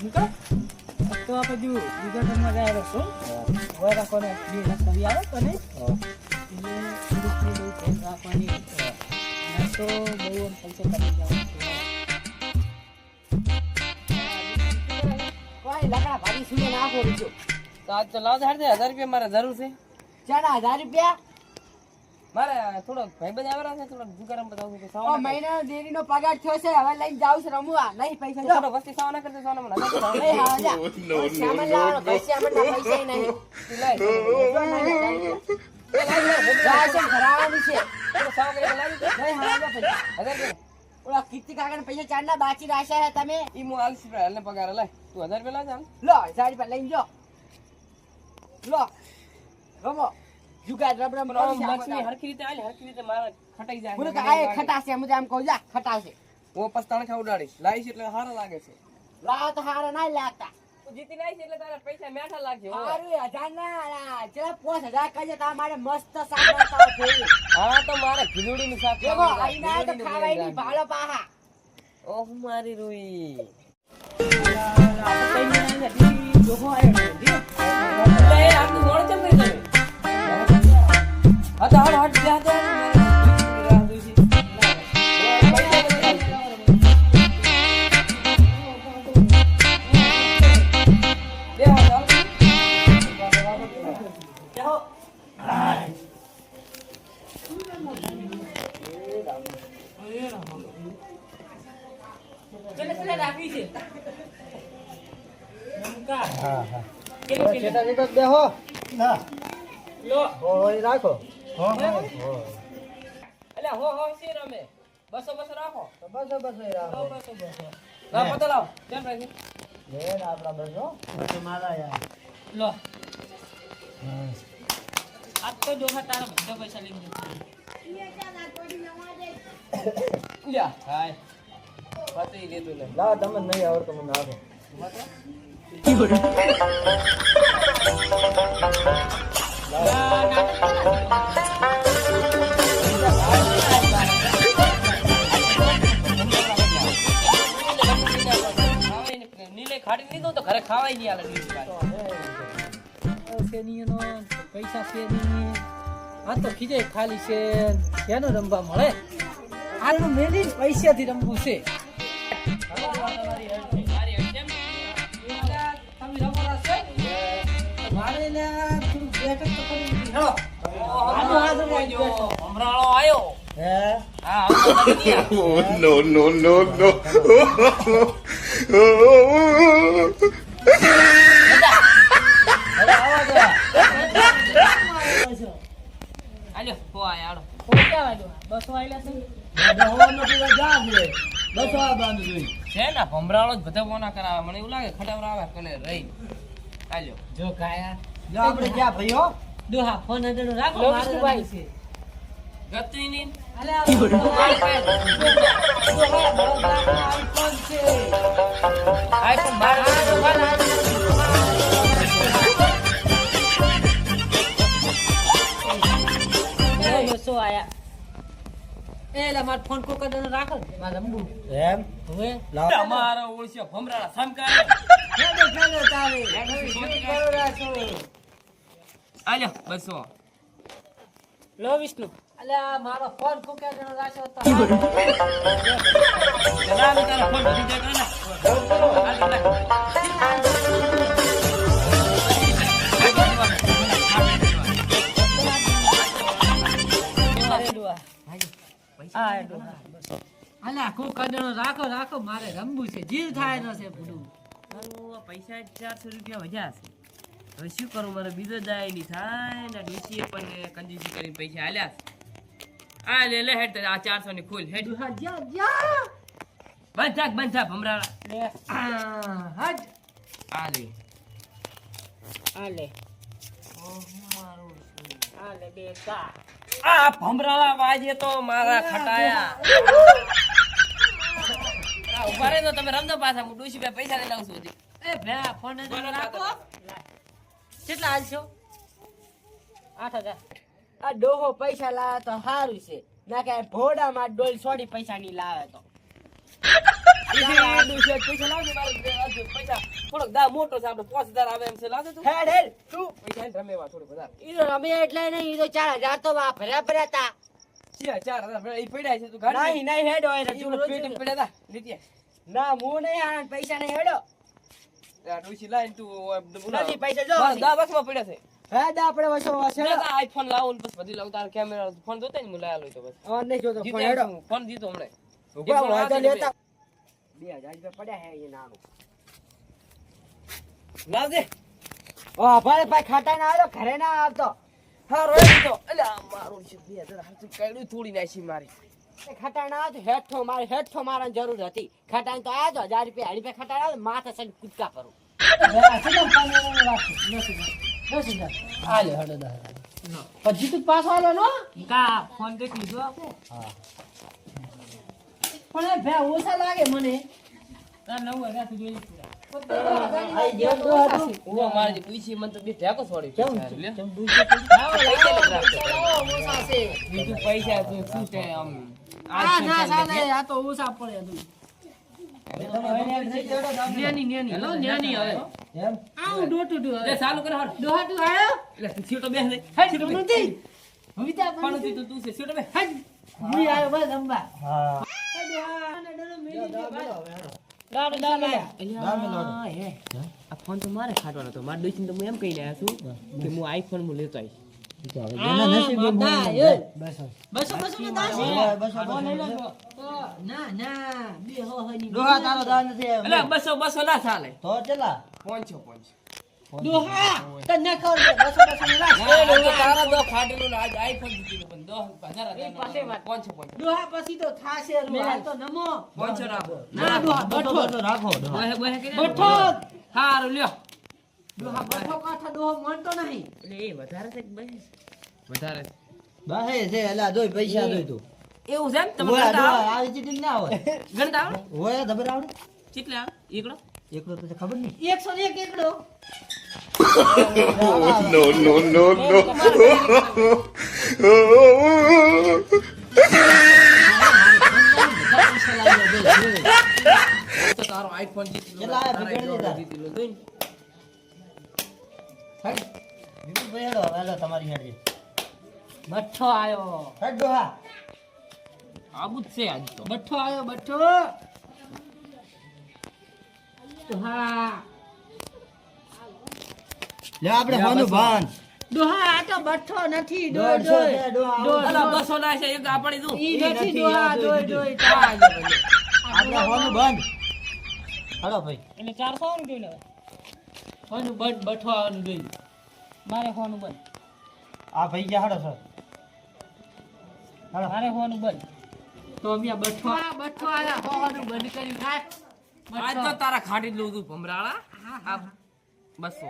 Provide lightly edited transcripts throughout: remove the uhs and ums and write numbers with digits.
મૂકો તો આપણે જો બીજા ઘરમાં જાય રસો હોય રાખવાનો બે રસ્તા આવે તને એટલે થોડુંક બહુ ધ્યાન રાખવાની ના તો બહુ પૈસા કાઢી જવાનું કોઈ લકડા ભારી સુને નાખો રીજો તો આજ તો લાવ દે 1000 રૂપિયા મારે જરૂર છે ચાડા 1000 રૂપિયા મારે થોડો ભાઈબંધ આવેલા છે થોડો જુગારામ બતાવું કે ઓ સાવ મહિના દેરીનો પગાર થયો છે હવે લઈને જાવ છે રમવા નહીં પૈસા થોડો વસ્તી સાવ ના કરતે સોના મને નહીં હા જા સામાન લાવવાનો પૈસા મને પૈસા નહીં જા છે ભરાવાની છે થોડો સાવ કરી લાવી દે નહીં હા જા પૈસા 1000 રૂપિયા ઓલા કીર્તિ કાકાના પૈસા ચારના બાકી રાખ્યા છે તમે ઈ મુ આલસી એટલે પગાર લે તું 1000 રૂપિયા લાવ લો 1000 રૂપિયા લઈને જો લો રમો જુગાર રબરમ મછલી હરખી રીતે આલે હરખી રીતે મારે ખટાઈ જાય મને કાય ખટાશે મુજે આમ કહું જા ખટાશે ઓ પસ્તાણ ખાવડાડી લાઈશ એટલે હારા લાગે છે લા તો હારા ના લાગતા તું જીતી લાઈશ એટલે તારા પૈસા મેઠા લાગશે હો અરે 1000 ના ચલા 5000 કજે તા મારે મસ્ત શાક બનાવતા છે હા તો મારે ખીચડી નું શાક દેખો આઈ ના તો ખાવાય ની ભાળો પાહા ઓહ મારી રૂઈ જોખો આયો લે આટલું મોડ કેમ કરી તમે હા તો હટ જા તો રાખો અલ્યા હો છે રમે 200 રાખો બસો રાખો લાવ પતો લાવ કેમ રાખી લે આપડા બસો મારા યાર લો આજ તો જોખા તારા બધા પૈસા લઈ લ્યા હાય પતી લીધું લે લાવ તમને નહીં આવડતો મને આપો નીલે ખાડી નહીં દઉં તો ઘરે ખાવાય નહીં આલે શેનીનો પૈસા છે નહીં આ તો ખીજે ખાલી છે શેનો રમવા મળે આનું મેલી પૈસાથી રમવું છે મારે ને થોડું બેઠક તો કરી હેલો હમરાળો આયો હે હા No, no, no, no. આલ્યો હો આયો બસો આયલા છે છે ને ભમરાળો જ બધા બોના કરાવે મને એવું લાગે ખટાવરાવે કલે રહી આલ્યો જો કાયા જો આપણે ક્યાં ભઈઓ દોહા ફોન હડનો રાખો મારે ભાઈ છે ગત્રી ની અલે આ આઈફોન છે આઈફોન મારે બસો આયા એલા માર ફોન કો કદનો રાખો માર રમવું એમ હવે તમારો ઓળશ્યો ભમરાળા સમકાય ચાલો તારે કરો રાખો આલ્યો 200 લો વિષ્ણુ અલે આ મારો ફોન કો કદનો રાખો તો જરા મે તારો ફોન ભરી જાય અલા કો કદનો રાખો રાખો મારે રમવું છે જીવ થાય ન છે બધું પૈસા 400 રૂપિયા વધ્યા છે હવે શું કરું મારે બીજો દાય ની થાય ને ડૂચીએ પણ કંજૂસી કરીને પૈસા આલ્યા આ લે લે હેડ આ 400 ની ખોલ હેડ જા જા બંધ થા ભમરાળા લે હજ આ લે આલે આલે બે કા આ ભમરાળા વાજે તો મારા ખટાયા આ ઉભા રહે તો તમે રમજો પાછા હું ડૂસી પે પૈસા લઈ લાવું છું હજી એ ભે ફોન ને રાખો કેટલા આલશો 8000 આ ડોહો પૈસા લાવે તો સારું છે ના કે ભોડામાં ડોલ છોડી પૈસા ની લાવે તો પૈસા લાવજો મારે પૈસા થોડોક દા મોટો છે આપણે 5000 આવે એમ છે લાવજો તું હેડ હેડ તું પૈસા એને રમેવા થોડું વધારે ઈ તો અમે એટલે નહીં, ઈ તો 4000 તો ભર્યા ભર્યા તા. 4000 એ પડ્યા છે તું ગાડી નહીં હેડ હોય ઈ ઓલો પેટી પડ્યા તા નીતિયા ના હું નહીં આણ પૈસા નહીં હેડો આ ડોશી લાઈન તું નથી પૈસા જો દા બસમાં પડ્યા છે હેડ આપણે વસો વસે આઈફોન લાવો ને બસ બધી લાવું તારો કેમેરા ફોન જોતા ને હું લાયા લઉં તો બસ ઓન નહીં જોતો ફોન જીતે હેડો ફોન દીધો હમણે ઉભા હોય તો લેતા 2000 રૂપિયા પડ્યા હે એ નાનું લાવજે ઓ ભાઈ ભાઈ ખાટા ના આવ્યો ઘરે ના આવતો હા રોય દીધો અલ્યા મારું છે 2000 હાથ કાઢ્યું થોડી નાખી મારી એ ખટાણા આવ્યો તો હેઠો મારવાની જરૂર હતી. ખટાણ તો આવ્યો તો 1000 રૂપિયા 20 રૂપિયા ખટાણ આવ્યો, માથે સન કૂદકા કરું. હાલે હડો દા પછી તું પાછો આલો નો કા ફોન દેખ લીધો આપે. પણ એ ભે ઓછા લાગે મને ઓ મારી પૂછી મને તો બે ઢેકો છોડી લે બીજું પૈસા તું શું છે આમ ના ચાલે આ તો ઓછા પડે તું હેલો ન્યાની હવે એમ આવું ડોટું ડો લે ચાલુ કર હટ ડોહાટું આયો એટલે તું સીટો બેસ લે હટ નથી હવે તા પણ તું છે સીટો બેસ હટ મુઈ આયો બસ અંબા. હા આ ફોન તો મારે ખાટવાનો હતો મારે દોસ્તી તો હું એમ કહીને આવ્યા છું કે હું આઈફોન હું લેતો આવીશ બસો ના બે હો હની ડોહા તારો દાન નથી એટલે 200 ના ચાલે તો ચલા 500 ડોહા તને ખબર છે બસો ની રાખ. તારા દો ખાટેલું આજ આઈફોન જીતી પણ 10000 પાસે વાત. 500 ડોહા પછી તો થાશે રૂહા તો નમો 500 રાખો ના ડોહા બઠો રાખો બોહે બોહે કે બઠો હારું લ્યો ડોહા બઠો કાઠા ડોહો મનતો નહીં. એટલે એ વધારે છે કે બહે વધારે છે. બાહે છે એલા દોય પૈસા દોય તું એવું છે ને તમે ઓય ગણતા ડોહા આવડે? આવી ચીટી ના હોય ગણતા આવડે? ઓય ખબર આવડે કેટલા આવડે? એકડો એકલો તો ખબર નહીં 101 એકડો No, no, no, no. તો તારો આઈફોન જીતી લો કેટલા તારા બિગડી જોડે દીધા? જીતી લો જોઈને. હટ બીજું ભાઈ હેડો હેડો તમારી હેડજી બઠ્ઠો આયો હટ ડોહા આબુ જ છે આજ તો બઠ્ઠો આયો બઠ્ઠો ડોહા લે આપણે હોનું ભાન ડોહા આ તો બઠ્ઠો નથી દોઢસો છે, ડોહા. અલા 200 ના છે એક આપણી દઉં ઈ ઈ નથી નથી, ડોહા આ દોય જોઈ, દોય આ જો ભલે. આપણે હોનું બંધ હાલો ભાઈ એટલે 400 નું જોઈ લેવાય હોનું બંધ બઠ્ઠો આવવાનું જોઈ મારે હોનું બંધ આ ભાઈ ગયા હાડો સર હાલો મારે હોનું બંધ તો અમે બઠ્ઠો બઠ્ઠો આયા હોનું બંધ કર્યું ખાસ આજ તો તારા ખાટી જ લઉં છું ભમરાળા આ 200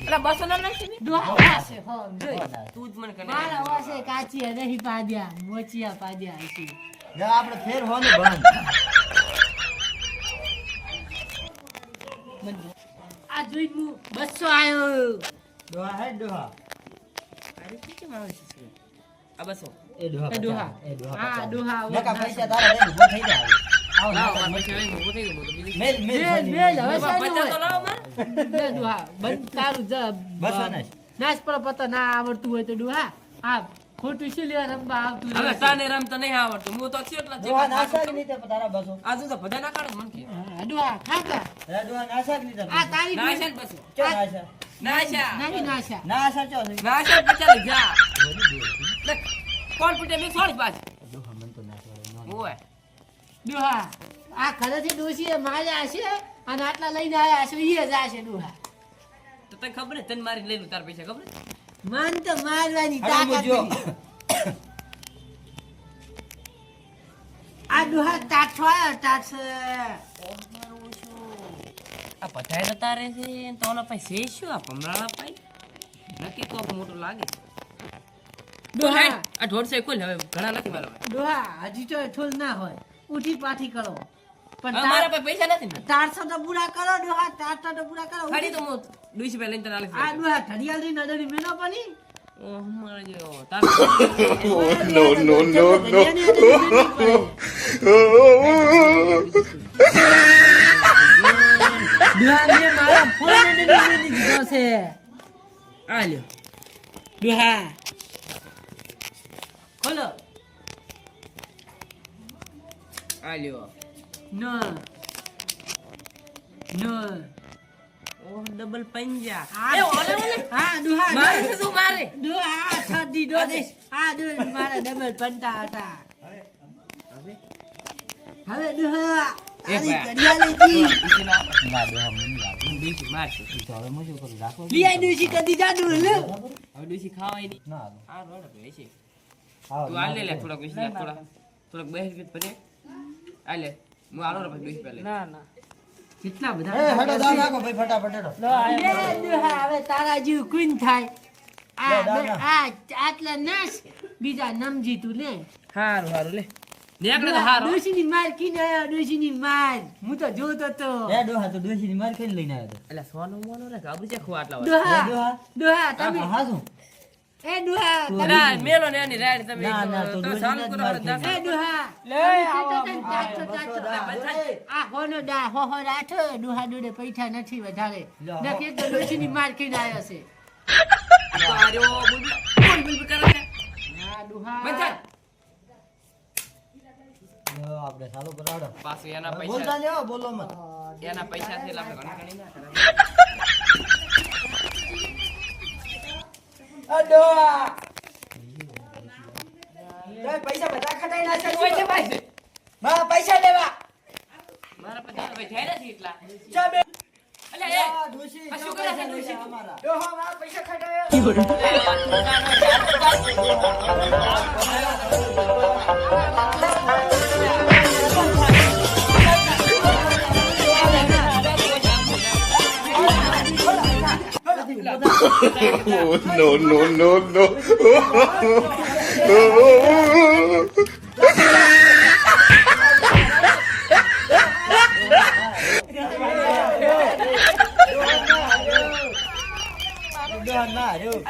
એટલે 200 ના નાખી ને તું જ મને કને કાચી નહીં પાદ્યા મોચિયા પાદ્યા હશે લે આપણે ફેર હોનું બંધ આ જોઈ હું 200 આયો ડોહા હેડ ડોહા અરે કેમ આવે છે આ 200 એ ડોહા એ ડોહા. હા, ડોહા. નકા પૈસા તારા લઈને ઉભો થઈ જાય આવો લાવ ના આ પૈસા લઈને ઊભો થઈ ગયો હું તો બીજું મેલ મેલ મેલ, હવે બાપા, શાનું 50 તો હોય? લાવો મારે બે ડોહા બંધ તારું જ બસો ને નાશ પર પતા ના આવડતું હોય તો ડોહા આ ખોટું શું લેવા રમવા આવતું હવે હોય? તાને રમતો નહીં આવડતું હું તો છે એટલા ડોહા નાશા કે નહીં તારા બસો આજુ તો બધા ના કાઢે મન કે હા, ડોહા ખાકા રે ડોહા નાશા કે નહીં આ તારા તારી ના છે ને બસ ચો નાશા નહીં નાશા નાશા ચો છે ના છે પચાસ જા દેખ કોણ પૂટે મે સોરી પાછ ડોહા મન તો નાશા ઓય ડોહા આ ઘરેથી ડોશીએ માર્યા હશે અને આટલા લઈને આયા હશે ઈ જ આશે ડોહા તો તને ખબર ને તને મારી લઈ લઉં તાર પૈસા ખબર ને? મન તો મારવાની હાલો તાકાત મુજો નથી. આ ડોહા ટાઠો આયો ટાઠ આ પતાય તો તારે છે તો ઓલા પાસે છે શું આ ભમરાળા પાઈ નક્કી કોક મોટું લાગે ડોહા આ ઢોરસે ખોલ હવે ઘણા નથી મારા પાસે. ડોહા હજી તો ઠોલ ના હોય ઉઠી પાઠી કરો પણ હવે મારા પાસે પૈસા નથી ને 400 તો પૂરા કરો ડોહા 400 તો પૂરા કરો ખાલી તો હું 200 રૂપિયા લઈને તને આલીશ. આ ડોહા ઘડિયાળની નજરી મેનો પની ઓ મારે જો No, no, no, no. ડોહા મેં મારા ફોન ને દીધો છે આ લ્યો ડોહા ખોલો આ લ્યો ન ઓ ડબલ પંજા હા. એ ઓલે ઓલે હા ડોહા મારે છે શું મારે ડોહા આ છાડી દો દે આ દો મારા ડબલ પંટા હતા હવે ડોહા એક આની વાર. ઘડિયાળી જી મારશું લીયા ડોશી કદી જાદુ લે હવે ડોસી ખાવાય નહીં આ રોડ પર છે તું આ લે થોડાક વિશે થોડાક 2 રૂપિયા ભરે આ લે હું આલો ને પછી 2 રૂપિયા લે ના ના કેટલા બધા એ હેડો દા નાખો ભાઈ ફટાફટ હેડો લો આ ડોહા હવે તારા જીવ કુન થાય આ આટલા નાશ બીજા નમજી તું લે હારું હારું લે નેકડે તો હારું ડોશીની માર કીને આયો ડોશીની માર હું તો જોતો તો એ ડોહા તો ડોશીની માર કઈ લઈને આવ્યો એટલે સોનો મોનો રે ગાબુ છે ખો આટલા ડોહા ડોહા? ડોહા તો તમે હા શું એ ડોહા તમે ના મેલો ને એની રાઈડ તમે ના, ના, તો તો ડોશીને ચાલુ જ કરો માર હવે થઈ એ ડોહા લે આ હોનો દા હો રાઠો ડોહા ડોડે પૈસા નથી વધારે લો, હો. નકે તો ડોશીની માર કીને આયો છે તાર્યો બોલ કરે છે ના ડોહા બંધા લો આપણે ચાલુ કરાવડો પાછું એના બોલતા પૈસા જાઓ બોલો મત એના પૈસા છે એટલે આપણે ઘણી ના કરાય આ ડોહા તમે પૈસા બધા ખટાઈ નાખ્યા કોઈ છે છો ભાઈ છે મારા પૈસા લેવા મારા પૈસા ભાઈ જાય નથી એટલા ચા બે અલ્યા એ આ ડોશી આ શું કરે છે ડોશી? અમારા ડોહા મારા પૈસા ખટાયા Oh, no, no, no, no. ડોહા ના રહ્યો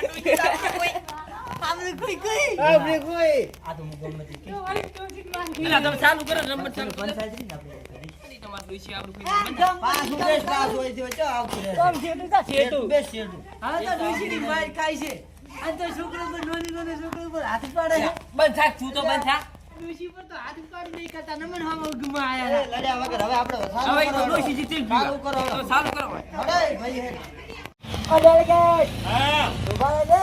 આપણે કોઈ કોઈ આપણે કોઈ આ તો હું ગમે તે કે પેલા તમે ચાલુ કરો નંબર ચાલુ કરો પંચાયત ની આપણે તમારું ડોશી આપણું કોઈ પાછું બેસ પાસ હોય છે ચો આવતું રહે કોમ છેટું તા છેટું બેસ શેડું હવે તો ડોશીની માર ખાય છે આ તો છોકરો પર નોની છોકરો પર હાથ પાડે છે બંધ થા તું તો બંધ થા ડોશી પર તો હાથ પાડી નહીં કરતા નમન હામો ગુમા એ આયા લડ્યા વગર હવે આપણે હવે ચાલુ એ તો કરો ડોશી જીતી જ ચાલુ કરો તો ચાલુ કરો હડે ભાઈ હેડ અડલ કે હા ઉભા દે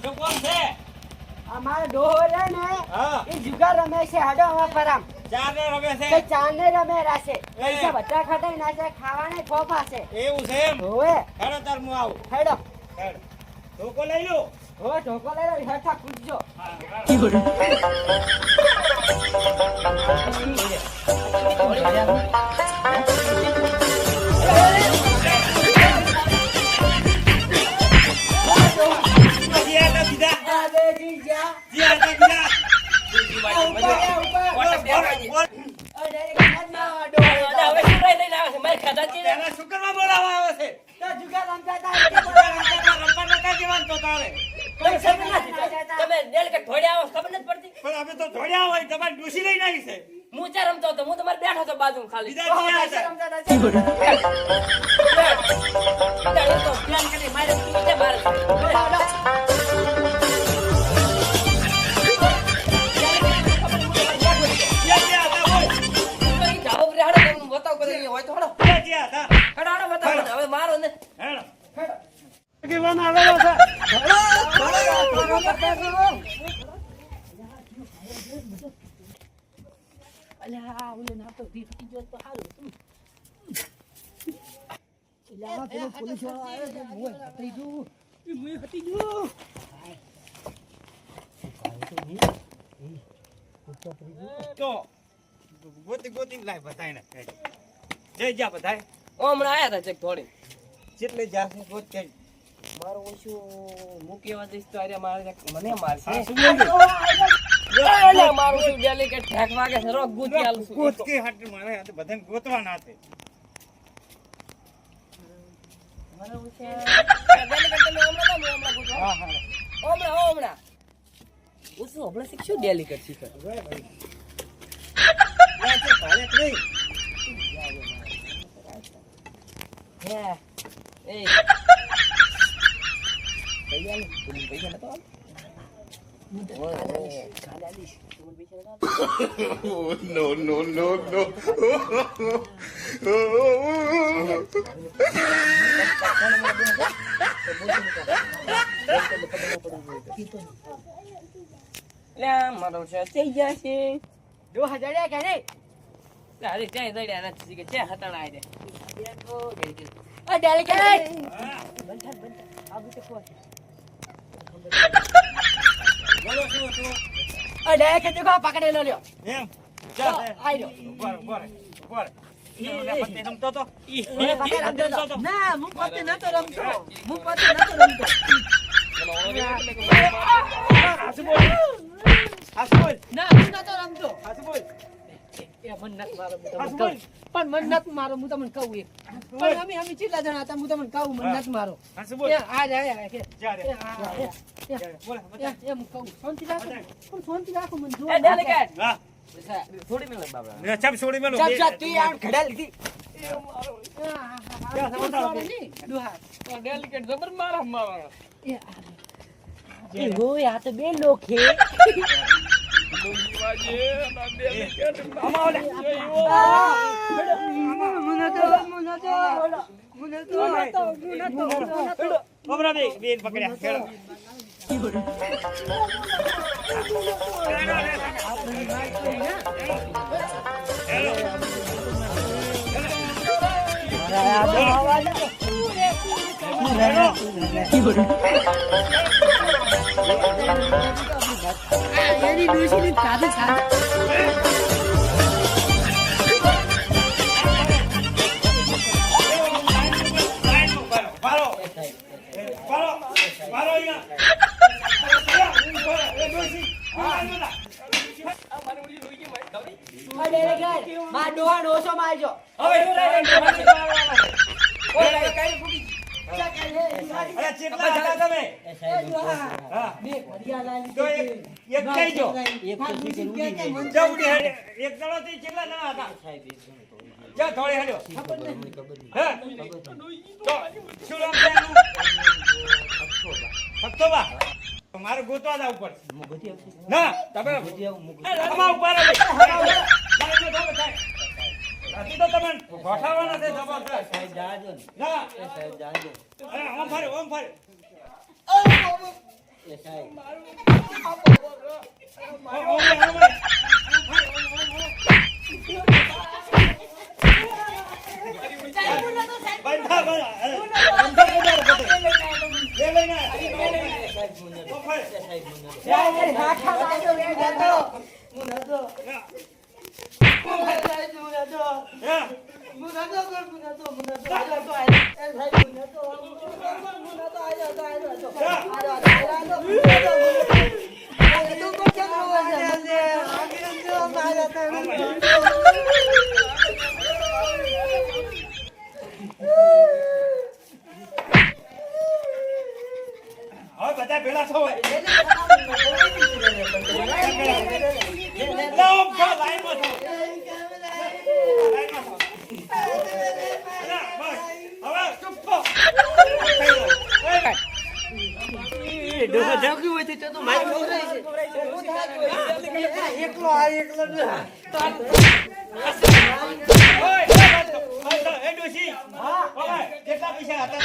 જો કોણ છે અમારો ડોહો રે ને એ જુગાર રમે છે હાડો હવે ફરામ ચાર ને રમે છે તે ચાંદે રમે રાસે પૈસા બધા ખટાઈ નાસે ખાવાને ફોફા છે એવું છે એમ હોવે હેડો તાર હું આવું હેડો હેડ ધોકો લઈ લો હો ઢોકો લઈ લો હેઠા કૂદજો દાદેજી જા ઉપર ઓ ડાયરેક્ટ હાથ માં ડોહો હવે શું રહી લઈને આવે છે મારી ખાધા છે શું કરવા બોલાવા આવે છે તો જુગાર રમતા તા રમવા નતા જવાનું તો તારે કોઈ ખબર નથી તમે ડેલ કે ઢોળ્યા આવો ખબર નથી પડતી પણ અમે તો ધોડ્યા હોય તમારી ડોશી લઈને આવી છે હું ચા રમતો હતો હું તમારે બેઠો હતો બાજુ ખાલી બીજા ક્યાં હતા? રમતા તા પ્લાન કરી મારે બીજે બાર ક્યાં ક્યાં હતા બોલ બતાવ કરે હોય તો હડો ક્યાં ક્યાં હતા હડો હડો બતાવ હવે મારો ને હેડો અલ્યા ઓલે ના તો દીકરી જો તો હારું તું અલ્યા પેલો પોલીસ વાળો આવ્યો છે મોય હટી જો એ મોય હટી જો તો ગોતી ગોતી લાય બધાય ને જઈ જા બધાય હમણાં આયા હતા ચેક થોડી જેટલે જાશે ગોત કે મારો ઓછું મૂકી એવા દઈશ તો અરે મારે મને મારશે મારું શું ડેલિકેટ ઠેક વાગે છે રોક ગુતી આલું છું ગોત કે હાટ મારે આ તો બધાને ગોતવાના છે બરાબર છે. ડેલિકેટ તમે હમણાં કામ હમણાં પૂછો. હા હા હમણાં હું શું હમણાં શીખશું ડેલિકેટ શીખર લે છે ભારે નહીં હે એ પૈસા લે તું પૈસા નતો આલ Oh, no, no, no, no. લે મારો છે થઈ જશે 2000 કે નહીં અરે ત્યાં દડ્યા નથી કે ત્યાં હતણ આય દે ઓ ડેલિકેટ બોલો શું હતું ઓ ડેલિકેટ દેખો પકડેલો લ્યો એમ ચાલ આઈ લો ઉપર એ પત્તે રમતો તો મને પકડ રમતો તો. ના હું પોતે નતો રમતો. હું પોતે નતો રમતો. હાસુ બોલ ના હું નતો રમતો. હાસુ બોલ એ મન નત મારો હું હાસુ તમને બોલ કહું. પણ મન નત મારો હું તમને કહું એક. પણ અમે કેટલા જણા હતા હું તમને કહું મન નત મારો. હાસુ બોલ એ આ રહ્યા કે જા રે એ આ બોલ એમ કહું શાંતિ રાખો પણ શાંતિ રાખો મને જો એ ડેલિકેટ હા થોડી મિનિટ બાબા ને ચાપ છોડી મેલો ચાલ ચાલ તું આમ ઘડા લીધી ડેલિકેટ જબર મારા મારા એ હોય આ તો બે લોક છે કોબરા બે બેન પકડ્યા ખેલો એની ડોશીની સાથે સાથે પારો અહીંયા એ ડોસી આ ડેલિકેટ માં ડોહાણ ઓછો મારજો હવે અરે ચેટલા હતા તમે હા તો એક કહીજો જવડી હેડે એક જણો થી કેટલા જણા હતા જા થોડી હેડ્યો હે તો શું નામ છે એનું સક્તોબા મારે ગોતવા જાવ ઉપર ના તમે અમા ઉપર રાતી તો તમે ગોઠાવાના છે જબરદસ્ત સાહેબ જાજો ના સાહેબ જાજો અરે ઓમ ફરે એ સાહેબ બધા ભેળા થો લાઈનમાં થો હવે ચૂપ થો એકલો આ એકલો કેટલા પૈસા હતા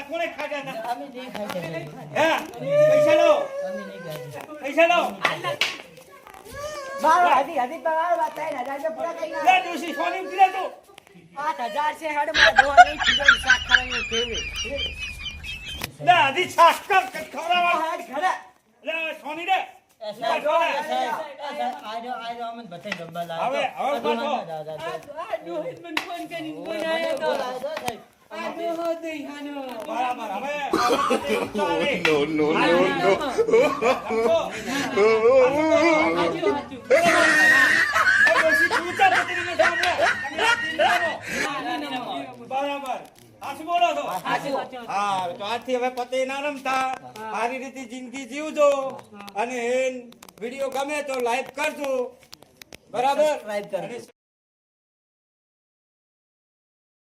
કોને ખાધા હતા પૈસા લો પૈસા લો મારો હજી પગાર વાત 3000 પૂરા કરી લે ડોશી સોની ઉતરે તો 8000 છે હેડ માં દોવા નહીં ખીજોઈ શાક ખાવાનું કેવે લે હજી છાસ કર ખવડાવવા હેડ ખરા લે સોની દે હવે No, no, no, no. ઊંચા પતિને નથી સાંભળ્યા. તમે આથી રમો. બરાબર હાચું બોલો છો હા તો આજથી હવે પતિ ના રમતા સારી રીતે જિંદગી જીવજો અને વિડીયો ગમે તો લાઈક કરજો બરાબર Subscribe કરજો. અને